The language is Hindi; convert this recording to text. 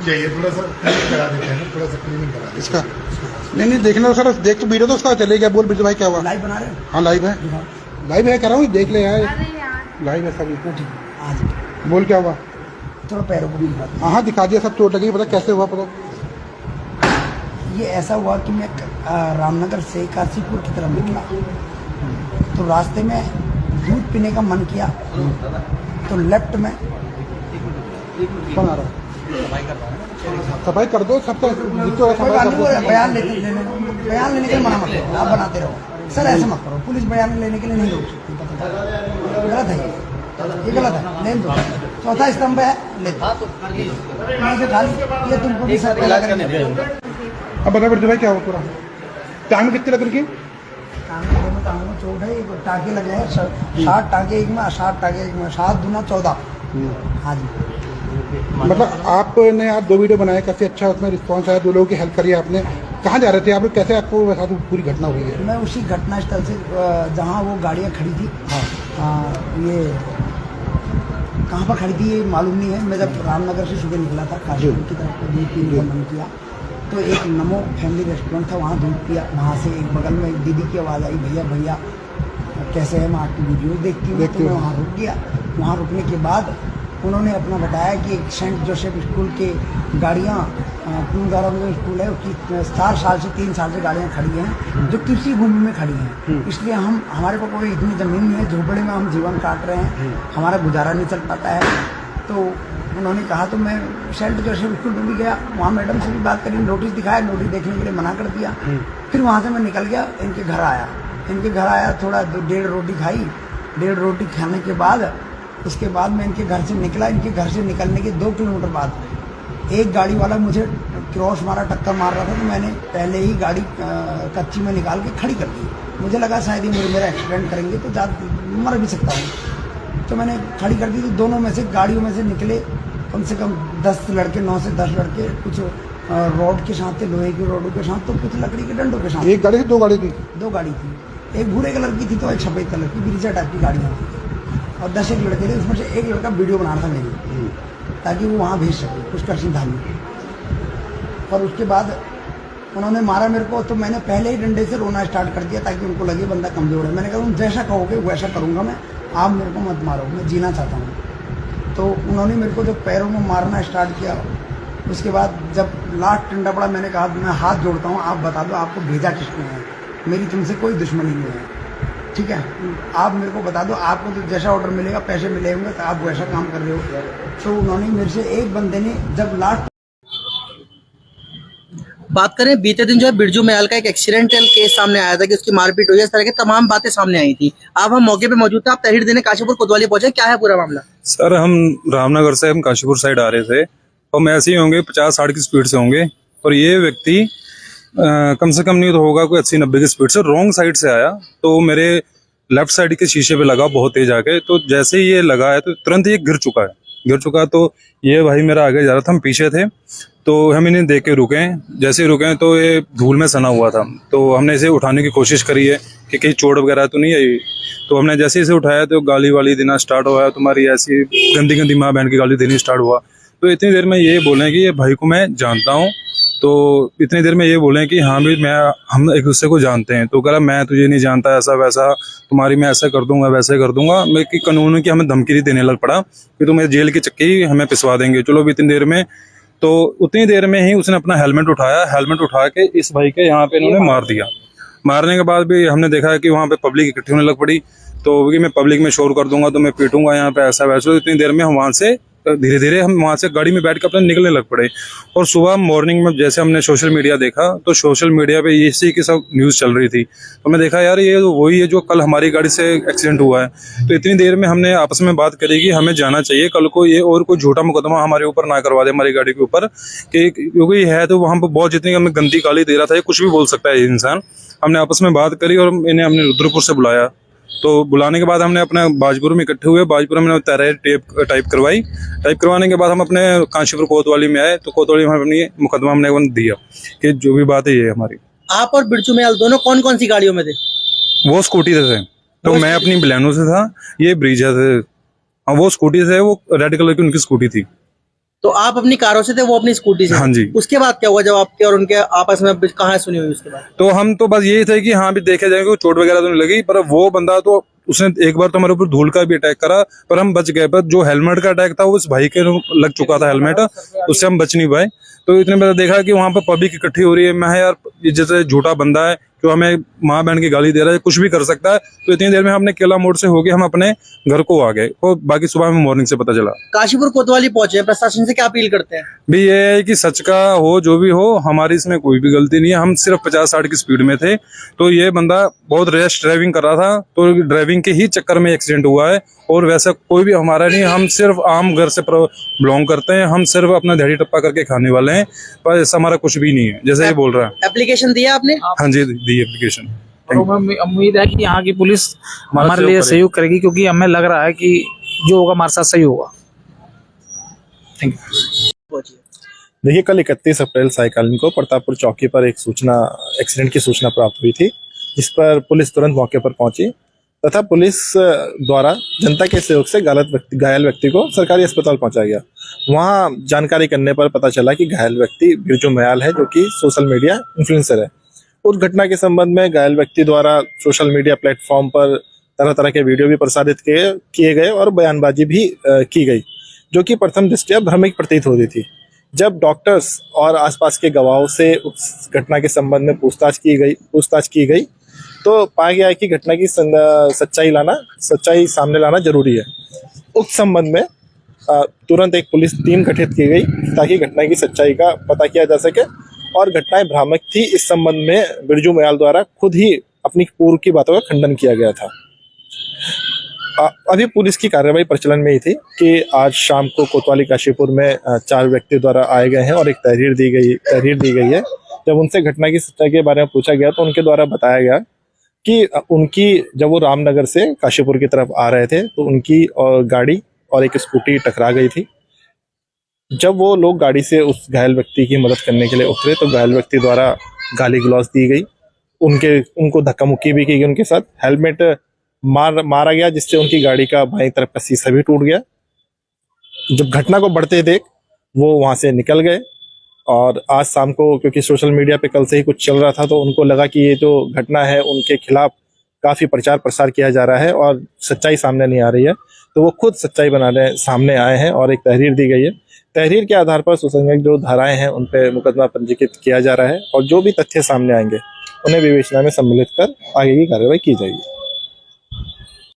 चाहिए, थोड़ा सा क्लीनिंग करा देते हैं, थोड़ा सा क्लीनिंग करा देते इसका नहीं नहीं देखना सर, देख तो वीडियो तो उसका चले गया। बोल बिरजू भाई क्या हुआ? लाइव बना रहे हो? हाँ लाइव है, लाइव है, कर रहा हूँ, देख ले यार, लाइव है सब। आज बोल क्या हुआ? थोड़ा पैरों को भी दिखा दो। हाँ दिखा दिया, सब चोट लगी, पता कैसे हुआ पता? ये ऐसा हुआ कि मैं रामनगर से काशीपुर की तरफ निकला, तो रास्ते में दूध पीने का मन किया, तो लेफ्ट में कौन आ रहा है? सफाई कर दो, सब तो बयान लेने के लिए मना मत करो, आप बनाते रहो सर, ऐसा मत करो। पुलिस बयान लेने के लिए नहीं रोक सकती, गलत है ये गलत है। लेन दो, चौथा स्तंभ है, ले दो खाली, ये तुमको भी सर पहला करेंगे। अब बता बिरजू भाई क्या हुआ पूरा? टांग में कितनी लग रही? टांग में चोट है, टाँके लगे हैं 60 टाँके एक में, 60 टाँके एक में, 7 दूना 14। हाँ जी। मतलब आपने आज 2 वीडियो बनाए, काफी अच्छा उसमें रिस्पांस आया, 2 लोगों की हेल्प करी आपने। कहाँ जा रहे थे आप लोग, कैसे आपको साथ पूरी घटना हुई है? मैं उसी घटना स्थल से जहाँ वो गाड़ियाँ खड़ी थी, ये कहाँ पर खड़ी थी ये मालूम नहीं है। मैं जब रामनगर से सुबह निकला था काशीपुर की तरफ को दूध पीने का मन किया, तो एक नमो फैमिली रेस्टोरेंट था, वहाँ दूध पिया। वहाँ से एक बगल में एक दीदी की आवाज़ आई, भैया भैया कैसे है, मैं आपकी वीडियो देखती हूँ, तो मैं वहाँ रुक गया। वहाँ रुकने के बाद उन्होंने अपना बताया कि एक सेंट जोसेफ स्कूल के गाड़ियाँ, पूंगारा में जो स्कूल है उसकी 4 साल से 3 साल से गाड़ियाँ खड़ी हैं, जो कृषि भूमि में खड़ी हैं। इसलिए हमारे को कोई इतनी ज़मीन नहीं है, झोपड़े में हम जीवन काट रहे हैं, हमारा गुजारा नहीं चल पाता है। तो उन्होंने कहा, तो मैं सेंट जोसेफ स्कूल में भी गया, वहाँ मैडम से भी बात करी, नोटिस दिखाया, नोटिस देखने के लिए मना कर दिया। फिर वहाँ से मैं निकल गया, इनके घर आया, थोड़ा 1.5 रोटी खाई। 1.5 रोटी खाने के बाद उसके बाद मैं इनके घर से निकला। इनके घर से निकलने के 2 किलोमीटर बाद एक गाड़ी वाला मुझे क्रॉस मारा, टक्कर मार रहा था, तो मैंने पहले ही गाड़ी कच्ची में निकाल के खड़ी कर दी। मुझे लगा शायद ही मेरा एक्सीडेंट करेंगे तो मर भी सकता हूँ, तो मैंने खड़ी कर दी। तो दोनों में से गाड़ियों में से निकले कम से कम 10 लड़के, 9 से 10 लड़के, कुछ रॉड के साथ थे, लोहे की रॉडों के साथ, तो कुछ लकड़ी के डंडों के साथ। एक गाड़ी थी, 2 गाड़ी थी? 2 गाड़ी थी, एक भूरे कलर की थी तो एक सफेद कलर की, ब्रिजा टाइप की गाड़ियाँ थी, और 10 एक लड़के थे। उसमें से एक लड़का वीडियो बना रहा था मेरी, ताकि वो वहाँ भेज सके पुष्कर सिंह धामी। और उसके बाद उन्होंने मारा मेरे को, तो मैंने पहले ही डंडे से रोना स्टार्ट कर दिया, ताकि उनको लगे बंदा कमज़ोर है। मैंने कहा तुम जैसा कहोगे वैसा करूँगा मैं, आप मेरे को मत मारो, मैं जीना चाहता हूँ। तो उन्होंने मेरे को जब पैरों में मारना स्टार्ट किया, उसके बाद जब लास्ट डंडा पड़ा, मैंने कहा मैं हाथ जोड़ता हूँ, आप बता दो आपको भेजा किसने है, मेरी तुमसे कोई दुश्मनी नहीं है, ठीक है, आप मेरे को बता दो, आपको तो जैसा ऑर्डर मिलेगा, पैसे मिले होंगे, तो आप वैसा काम कर रहे हो। तो उन्होंने मेरे से, एक बंदे ने जब लास्ट बात करें, बीते दिन जो है बिरजू मयाल का एक एक्सीडेंटल केस सामने आया था कि उसकी मारपीट हुई, इस तरह की तमाम बातें सामने आई थी। अब हम मौके पे मौजूद थे, आप तहरीर देने काशीपुर कोतवाली पहुंचे, क्या है पूरा मामला? सर हम रामनगर से हम काशीपुर साइड आ रहे थे, और मैं ऐसे ही होंगे 50-60 की स्पीड से होंगे, और ये व्यक्ति कम से कम नहीं तो होगा कोई 80-90 की स्पीड से रॉन्ग साइड से आया, तो मेरे लेफ्ट साइड के शीशे पे लगा बहुत तेज आके। तो जैसे ही ये लगा है तो तुरंत ये गिर चुका है। तो ये भाई मेरा आगे जा रहा था, हम पीछे थे, तो हम इन्हें देख के रुके। जैसे ही रुके तो ये धूल में सना हुआ था, तो हमने इसे उठाने की कोशिश करी है कि कहीं चोट वगैरह तो नहीं आई। तो हमने जैसे इसे उठाया तो गाली वाली देना स्टार्ट हुआ, तुम्हारी ऐसी गंदी गंदी माँ बहन की गाली देनी स्टार्ट हुआ। तो इतनी देर में ये बोले कि ये भाई को मैं जानता हूँ, तो इतनी देर में ये बोले कि हाँ भी हम एक दूसरे को जानते हैं। तो कह रहा मैं तुझे नहीं जानता, ऐसा वैसा, तुम्हारी मैं ऐसा कर दूंगा वैसे कर दूंगा। मैं कि कानून की हमें धमकी देने लग पड़ा कि तुम्हें जेल की चक्की हमें पिसवा देंगे। चलो भी इतनी देर में, तो उतनी देर में ही उसने अपना हेलमेट उठाया, हेलमेट उठा के इस भाई के यहाँ पे इन्होंने मार दिया। मारने के बाद भी हमने देखा कि वहाँ पे पब्लिक इकट्ठी होने लग पड़ी, तो कि मैं पब्लिक में शोर कर दूंगा तो मैं पीटूंगा यहाँ पे, ऐसा वैसा। इतनी देर में हम वहाँ से धीरे धीरे हम वहाँ से गाड़ी में बैठ कर अपने निकलने लग पड़े। और सुबह मॉर्निंग में जैसे हमने सोशल मीडिया देखा, तो सोशल मीडिया पे इसी की सब न्यूज़ चल रही थी। तो मैं देखा यार ये वही है जो कल हमारी गाड़ी से एक्सीडेंट हुआ है। तो इतनी देर में हमने आपस में बात करी कि हमें जाना चाहिए कल को, ये और कोई झूठा मुकदमा हमारे ऊपर ना करवा दे हमारी गाड़ी के ऊपर, कि क्योंकि है तो वहाँ पर बहुत जितनी हमें गंदी गाली दे रहा था, ये कुछ भी बोल सकता है इंसान। हमने आपस में बात करी और इन्हें हमने रुद्रपुर से बुलाया। तो बुलाने के बाद हमने अपने बाजपुर में इकट्ठे हुए, बाजपुर में तहरीर टाइप करवाई। टाइप करवाने के बाद हम अपने काशीपुर कोतवाली में आए, तो कोतवाली में अपनी मुकदमा हमने दिया कि जो भी बात है ये हमारी। आप और बिरजू मयाल दोनों कौन कौन सी गाड़ियों में थे? वो स्कूटी से थे, तो मैं अपनी बलेनो से था, ये ब्रीजा से। हाँ वो स्कूटी से, वो रेड कलर की उनकी स्कूटी थी। तो आप अपनी कारों से थे, वो अपनी स्कूटी से? हाँ जी। उसके बाद क्या हुआ जब आपके और उनके आपस में कहाँ सुनी हुई उसके बाद? तो हम तो बस यही थे कि हाँ भी देखे जाएंगे, चोट वगैरह तो नहीं लगी, पर वो बंदा तो उसने एक बार तो हमारे ऊपर धूल का भी अटैक करा, पर हम बच गए। पर जो हेलमेट का अटैक था वो उस भाई के लग चुका था हेलमेट, उससे हम बच नहीं पाए। तो इतने में देखा कि वहां पर पब्लिक इकट्ठी हो रही है। मैं यार ये जैसे झूठा बंदा है जो हमें माँ बहन की गाली दे रहा है, कुछ भी कर सकता है। तो इतनी देर में हमने केला मोड़ से होके हम अपने घर को आ गए, और बाकी सुबह हमें मॉर्निंग से पता चला। काशीपुर कोतवाली पहुंचे, प्रशासन से क्या अपील करते हैं? भी ये है कि सच का हो जो भी हो, हमारी इसमें कोई भी गलती नहीं है। हम सिर्फ 50-60 की स्पीड में थे, तो ये बंदा बहुत रैश ड्राइविंग कर रहा था, तो ड्राइविंग के ही चक्कर में एक्सीडेंट हुआ है। और वैसा कोई भी हमारा नहीं, हम सिर्फ आम घर से बिलोंग करते हैं, हम सिर्फ अपना दिहाड़ी टप्पा करके खाने वाले हैं, पर ऐसा हमारा कुछ भी नहीं है जैसे ये बोल रहा है। एप्लीकेशन दिया आपने? हाँ जी, दी एप्लीकेशन। और उम्मीद है कि यहाँ की पुलिस हमारे लिए सहयोग करेगी, क्योंकि हमें लग रहा है कि जो होगा हमारे साथ सही होगा। Thank you. देखिए, कल 31 अप्रैल सायकालीन को प्रतापपुर चौकी पर एक एक्सीडेंट की सूचना प्राप्त हुई थी, जिस पर पुलिस तुरंत मौके पर पहुंची तथा पुलिस द्वारा जनता के सहयोग से घायल व्यक्ति को सरकारी अस्पताल पहुंचाया गया। वहां जानकारी करने पर पता चला कि घायल व्यक्ति बिरजू मयाल है, जो कि सोशल मीडिया इन्फ्लुएंसर है। उस घटना के संबंध में घायल व्यक्ति द्वारा सोशल मीडिया प्लेटफॉर्म पर तरह तरह के वीडियो भी प्रसारित किए गए और बयानबाजी भी की गई, जो कि प्रथम दृष्टया भ्रामक प्रतीत होती थी। जब डॉक्टर्स और आसपास के गवाहों से उस घटना के संबंध में पूछताछ की गई तो पाया गया कि घटना की सच्चाई सामने लाना जरूरी है। उस संबंध में तुरंत एक पुलिस टीम गठित की गई ताकि घटना की सच्चाई का पता किया जा सके, और घटनाएं भ्रामक थी इस संबंध में बिरजू मयाल द्वारा खुद ही अपनी पूर्व की बातों का खंडन किया गया था। अभी पुलिस की कार्रवाई प्रचलन में ही थी कि आज शाम को कोतवाली काशीपुर में 4 व्यक्ति द्वारा आए गए हैं और एक तहरीर दी गई है। जब उनसे घटना की सच्चाई के बारे में पूछा गया तो उनके द्वारा बताया गया कि जब वो रामनगर से काशीपुर की तरफ आ रहे थे तो उनकी गाड़ी और एक स्कूटी टकरा गई थी। जब वो लोग गाड़ी से उस घायल व्यक्ति की मदद करने के लिए उतरे तो घायल व्यक्ति द्वारा गाली गलौज दी गई, उनको धक्का मुक्की भी की गई, उनके साथ हेलमेट मारा गया, जिससे उनकी गाड़ी का बाईं तरफ का शीशा भी टूट गया। जब घटना को बढ़ते देख वो वहां से निकल गए, और आज शाम को क्योंकि सोशल मीडिया पे कल से ही कुछ चल रहा था तो उनको लगा कि ये जो घटना है उनके खिलाफ काफी प्रचार प्रसार किया जा रहा है और सच्चाई सामने नहीं आ रही है, तो वो खुद सच्चाई बनाने सामने आए हैं और एक तहरीर दी गई है। तहरीर के आधार पर सुसंगत जो धाराएं हैं उन पे मुकदमा पंजीकृत किया जा रहा है, और जो भी तथ्य सामने आएंगे उन्हें विवेचना में सम्मिलित कर आगे की कार्रवाई की जाएगी।